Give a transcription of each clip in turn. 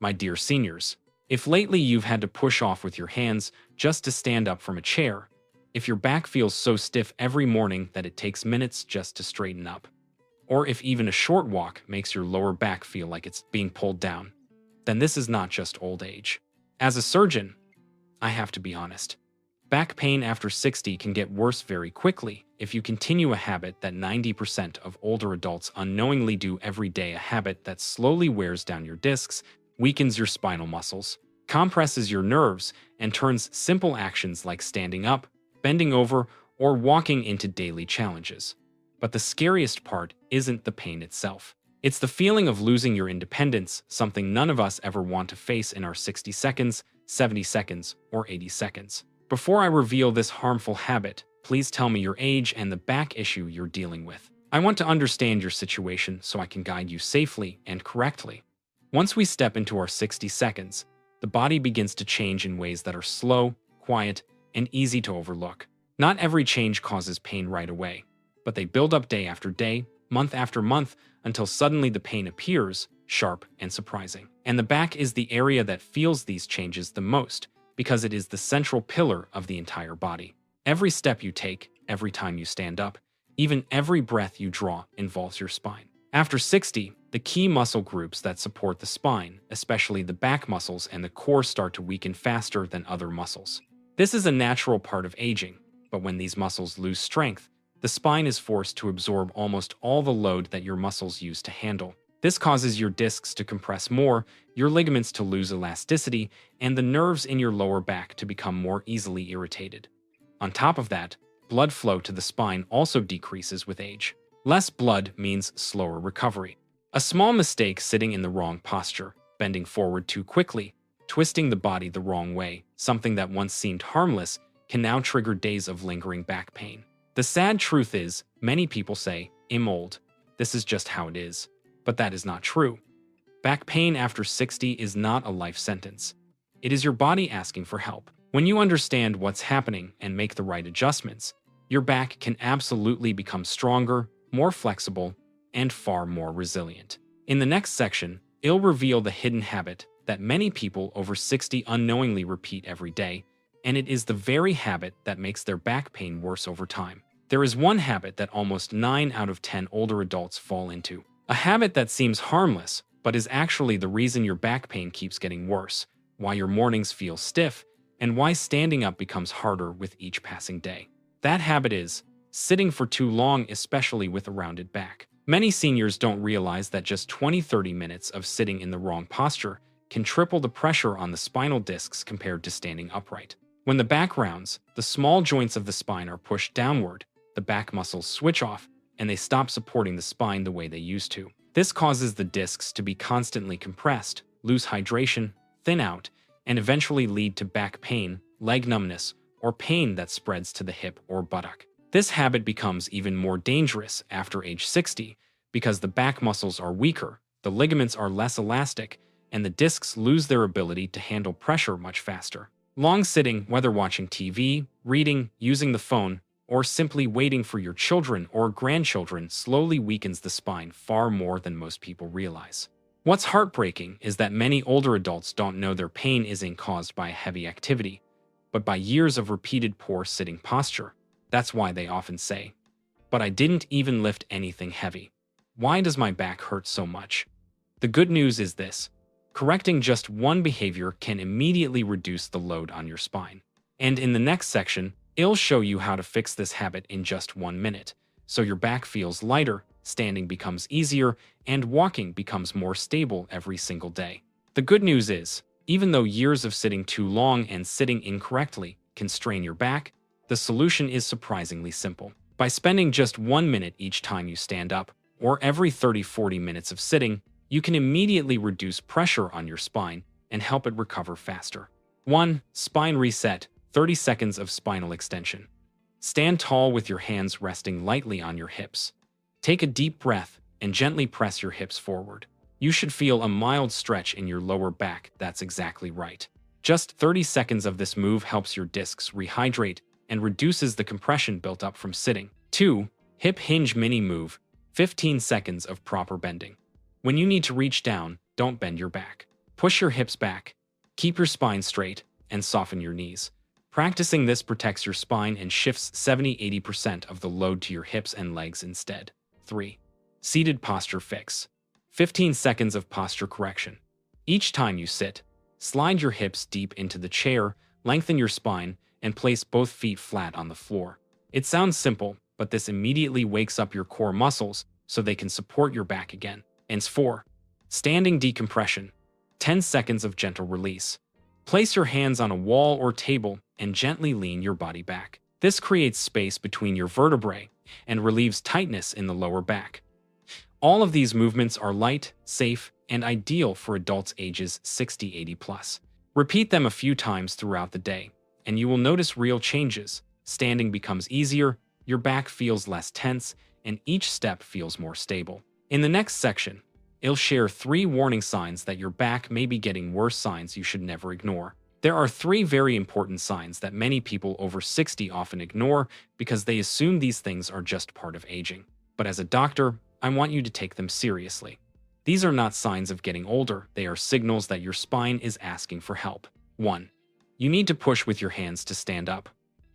My dear seniors, if lately you've had to push off with your hands just to stand up from a chair, if your back feels so stiff every morning that it takes minutes just to straighten up, or if even a short walk makes your lower back feel like it's being pulled down, then this is not just old age. As a surgeon, I have to be honest. Back pain after 60 can get worse very quickly if you continue a habit that 90% of older adults unknowingly do every day, a habit that slowly wears down your discs, weakens your spinal muscles, compresses your nerves, and turns simple actions like standing up, bending over, or walking into daily challenges. But the scariest part isn't the pain itself. It's the feeling of losing your independence, something none of us ever want to face in our 60 seconds, 70 seconds, or 80 seconds. Before I reveal this harmful habit, please tell me your age and the back issue you're dealing with. I want to understand your situation so I can guide you safely and correctly. Once we step into our 60 seconds, the body begins to change in ways that are slow, quiet, and easy to overlook. Not every change causes pain right away, but they build up day after day, month after month, until suddenly the pain appears, sharp and surprising. And the back is the area that feels these changes the most, because it is the central pillar of the entire body. Every step you take, every time you stand up, even every breath you draw involves your spine. After 60, the key muscle groups that support the spine, especially the back muscles and the core, start to weaken faster than other muscles. This is a natural part of aging, but when these muscles lose strength, the spine is forced to absorb almost all the load that your muscles use to handle. This causes your discs to compress more, your ligaments to lose elasticity, and the nerves in your lower back to become more easily irritated. On top of that, blood flow to the spine also decreases with age. Less blood means slower recovery. A small mistake, sitting in the wrong posture, bending forward too quickly, twisting the body the wrong way, something that once seemed harmless, can now trigger days of lingering back pain. The sad truth is, many people say, "I'm old. This is just how it is." But that is not true. Back pain after 60 is not a life sentence. It is your body asking for help. When you understand what's happening and make the right adjustments, your back can absolutely become stronger, more flexible, and far more resilient. In the next section, I'll reveal the hidden habit that many people over 60 unknowingly repeat every day, and it is the very habit that makes their back pain worse over time. There is one habit that almost 9 out of 10 older adults fall into. A habit that seems harmless, but is actually the reason your back pain keeps getting worse, why your mornings feel stiff, and why standing up becomes harder with each passing day. That habit is sitting for too long, especially with a rounded back. Many seniors don't realize that just 20-30 minutes of sitting in the wrong posture can triple the pressure on the spinal discs compared to standing upright. When the back rounds, the small joints of the spine are pushed downward, the back muscles switch off, and they stop supporting the spine the way they used to. This causes the discs to be constantly compressed, lose hydration, thin out, and eventually lead to back pain, leg numbness, or pain that spreads to the hip or buttock. This habit becomes even more dangerous after age 60 because the back muscles are weaker, the ligaments are less elastic, and the discs lose their ability to handle pressure much faster. Long sitting, whether watching TV, reading, using the phone, or simply waiting for your children or grandchildren, slowly weakens the spine far more than most people realize. What's heartbreaking is that many older adults don't know their pain isn't caused by heavy activity, but by years of repeated poor sitting posture. That's why they often say, "But I didn't even lift anything heavy. Why does my back hurt so much?" The good news is this: correcting just one behavior can immediately reduce the load on your spine. And in the next section, I'll show you how to fix this habit in just 1 minute, so your back feels lighter, standing becomes easier, and walking becomes more stable every single day. The good news is, even though years of sitting too long and sitting incorrectly can strain your back, the solution is surprisingly simple. By spending just 1 minute each time you stand up, or every 30-40 minutes of sitting, you can immediately reduce pressure on your spine and help it recover faster. 1. Spine reset. 30 seconds of spinal extension. Stand tall with your hands resting lightly on your hips. Take a deep breath and gently press your hips forward. You should feel a mild stretch in your lower back. That's exactly right. Just 30 seconds of this move helps your discs rehydrate and reduces the compression built up from sitting. 2. Hip hinge mini move. 15 seconds of proper bending. When you need to reach down, don't bend your back. Push your hips back, keep your spine straight, and soften your knees. Practicing this protects your spine and shifts 70–80% of the load to your hips and legs instead. 3. Seated posture fix. 15 seconds of posture correction. Each time you sit, slide your hips deep into the chair, lengthen your spine, and place both feet flat on the floor. It sounds simple, but this immediately wakes up your core muscles so they can support your back again. And 4. Standing decompression. 10 seconds of gentle release. Place your hands on a wall or table and gently lean your body back. This creates space between your vertebrae and relieves tightness in the lower back. All of these movements are light, safe, and ideal for adults ages 60–80 plus. Repeat them a few times throughout the day, and you will notice real changes. Standing becomes easier, your back feels less tense, and each step feels more stable. In the next section, I'll share 3 warning signs that your back may be getting worse, signs you should never ignore. There are 3 very important signs that many people over 60 often ignore because they assume these things are just part of aging. But as a doctor, I want you to take them seriously. These are not signs of getting older, they are signals that your spine is asking for help. 1. You need to push with your hands to stand up,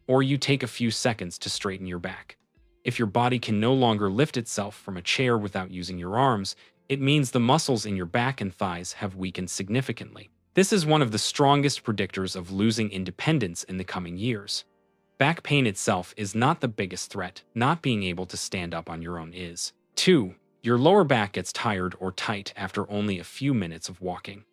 or you take a few seconds to straighten your back. If your body can no longer lift itself from a chair without using your arms, it means the muscles in your back and thighs have weakened significantly. This is one of the strongest predictors of losing independence in the coming years. Back pain itself is not the biggest threat, not being able to stand up on your own is. 2. Your lower back gets tired or tight after only a few minutes of walking.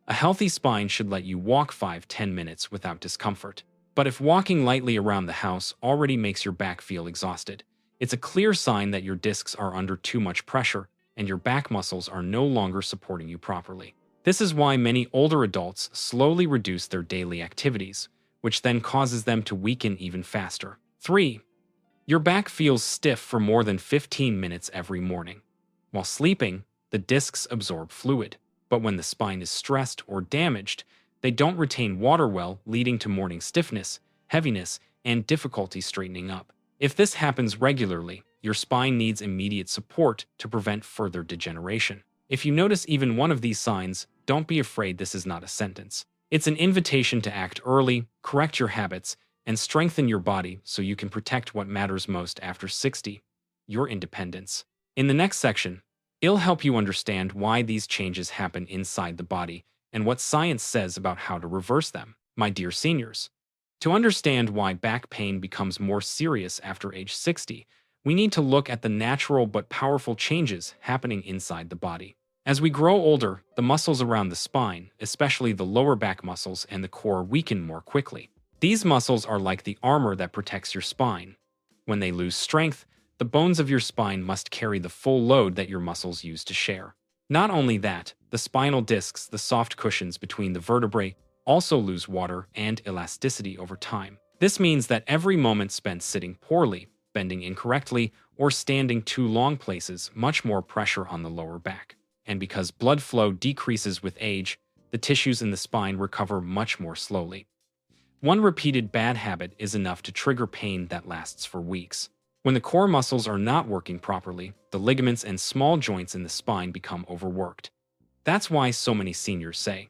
A healthy spine should let you walk 5–10 minutes without discomfort. But if walking lightly around the house already makes your back feel exhausted, it's a clear sign that your discs are under too much pressure and your back muscles are no longer supporting you properly. This is why many older adults slowly reduce their daily activities, which then causes them to weaken even faster. 3. Your back feels stiff for more than 15 minutes every morning. While sleeping, the discs absorb fluid, but when the spine is stressed or damaged, they don't retain water well, leading to morning stiffness, heaviness, and difficulty straightening up. If this happens regularly, your spine needs immediate support to prevent further degeneration. If you notice even one of these signs, don't be afraid. This is not a sentence. It's an invitation to act early, correct your habits, and strengthen your body so you can protect what matters most after 60, your independence. In the next section, I'll help you understand why these changes happen inside the body and what science says about how to reverse them. My dear seniors, to understand why back pain becomes more serious after age 60, we need to look at the natural but powerful changes happening inside the body. As we grow older, the muscles around the spine, especially the lower back muscles and the core, weaken more quickly. These muscles are like the armor that protects your spine. When they lose strength, the bones of your spine must carry the full load that your muscles use to share. Not only that, the spinal discs, the soft cushions between the vertebrae, also lose water and elasticity over time. This means that every moment spent sitting poorly, bending incorrectly, or standing too long places much more pressure on the lower back. And because blood flow decreases with age, the tissues in the spine recover much more slowly. One repeated bad habit is enough to trigger pain that lasts for weeks. When the core muscles are not working properly, the ligaments and small joints in the spine become overworked. That's why so many seniors say,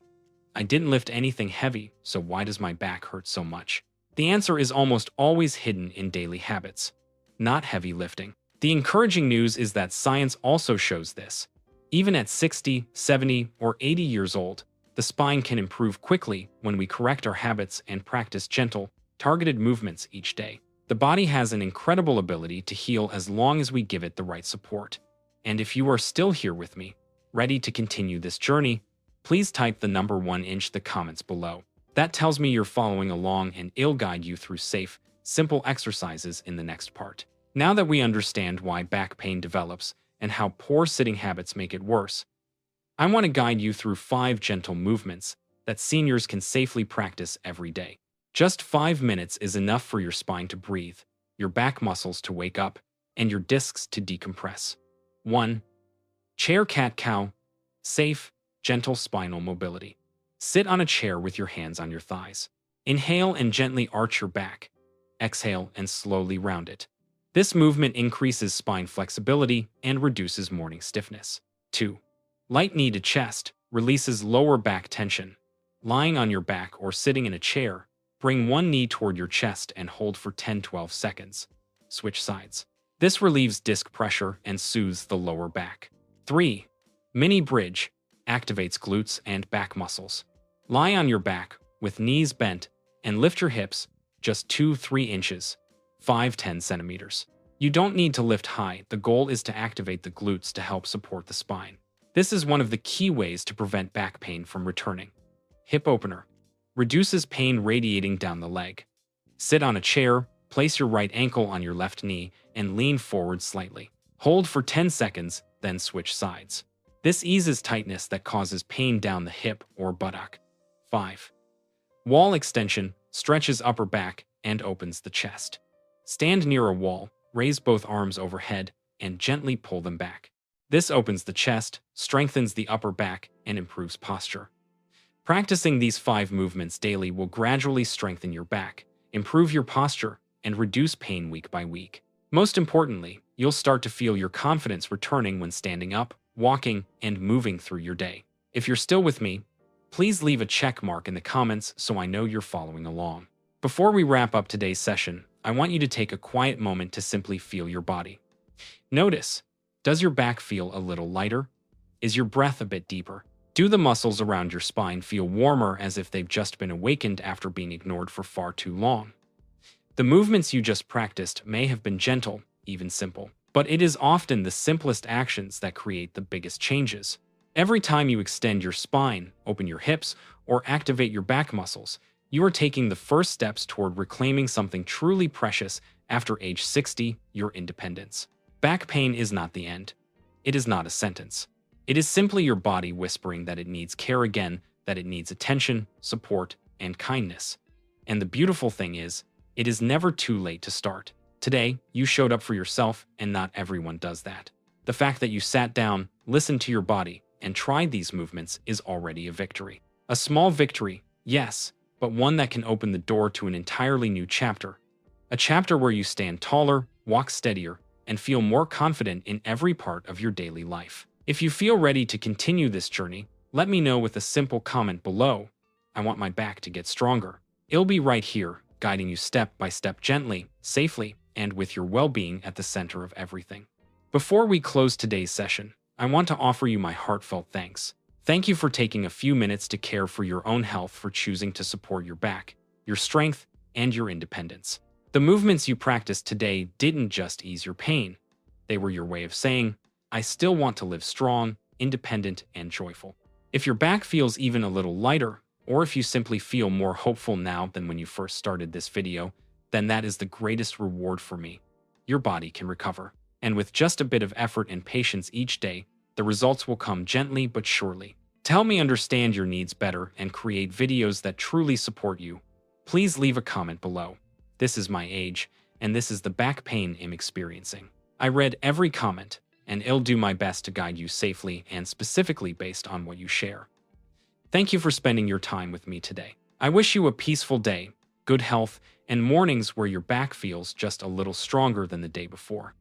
"I didn't lift anything heavy, so why does my back hurt so much?" The answer is almost always hidden in daily habits, not heavy lifting. The encouraging news is that science also shows this. Even at 60, 70, or 80 years old, the spine can improve quickly when we correct our habits and practice gentle, targeted movements each day. The body has an incredible ability to heal as long as we give it the right support. And if you are still here with me, ready to continue this journey, please type the number 1 in the comments below. That tells me you're following along, and I'll guide you through safe, simple exercises in the next part. Now that we understand why back pain develops and how poor sitting habits make it worse, I want to guide you through 5 gentle movements that seniors can safely practice every day. Just 5 minutes is enough for your spine to breathe, your back muscles to wake up, and your discs to decompress. 1. Chair cat-cow. Safe, gentle spinal mobility. Sit on a chair with your hands on your thighs. Inhale and gently arch your back. Exhale and slowly round it. This movement increases spine flexibility and reduces morning stiffness. 2. Light knee to chest. releases lower back tension. Lying on your back or sitting in a chair, bring one knee toward your chest and hold for 10-12 seconds. Switch sides. This relieves disc pressure and soothes the lower back. 3. Mini bridge activates glutes and back muscles. Lie on your back with knees bent and lift your hips just 2-3 inches, 5-10 centimeters. You don't need to lift high. The goal is to activate the glutes to help support the spine. This is one of the key ways to prevent back pain from returning. Hip opener reduces pain radiating down the leg. Sit on a chair, place your right ankle on your left knee, and lean forward slightly. Hold for 10 seconds, then switch sides. This eases tightness that causes pain down the hip or buttock. 5. Wall extension stretches upper back and opens the chest. Stand near a wall, raise both arms overhead, and gently pull them back. This opens the chest, strengthens the upper back, and improves posture. Practicing these 5 movements daily will gradually strengthen your back, improve your posture, and reduce pain week by week. Most importantly, you'll start to feel your confidence returning when standing up, walking, and moving through your day. If you're still with me, please leave a check mark in the comments so I know you're following along. Before we wrap up today's session, I want you to take a quiet moment to simply feel your body. Notice, does your back feel a little lighter? Is your breath a bit deeper? Do the muscles around your spine feel warmer, as if they've just been awakened after being ignored for far too long? The movements you just practiced may have been gentle, even simple, but it is often the simplest actions that create the biggest changes. Every time you extend your spine, open your hips, or activate your back muscles, you are taking the first steps toward reclaiming something truly precious after age 60, your independence. Back pain is not the end. It is not a sentence. It is simply your body whispering that it needs care again, that it needs attention, support, and kindness. And the beautiful thing is, it is never too late to start. Today, you showed up for yourself, and not everyone does that. The fact that you sat down, listened to your body, and tried these movements is already a victory. A small victory, yes, but one that can open the door to an entirely new chapter. A chapter where you stand taller, walk steadier, and feel more confident in every part of your daily life. If you feel ready to continue this journey, let me know with a simple comment below. I want my back to get stronger. It'll be right here, guiding you step by step, gently, safely, and with your well-being at the center of everything. Before we close today's session, I want to offer you my heartfelt thanks. Thank you for taking a few minutes to care for your own health, for choosing to support your back, your strength, and your independence. The movements you practiced today didn't just ease your pain. They were your way of saying, I still want to live strong, independent, and joyful. If your back feels even a little lighter, or if you simply feel more hopeful now than when you first started this video, then that is the greatest reward for me. Your body can recover. And with just a bit of effort and patience each day, the results will come gently but surely. To help me understand your needs better and create videos that truly support you, please leave a comment below. This is my age, and this is the back pain I'm experiencing. I read every comment, and I'll do my best to guide you safely and specifically based on what you share. Thank you for spending your time with me today. I wish you a peaceful day, good health, and mornings where your back feels just a little stronger than the day before.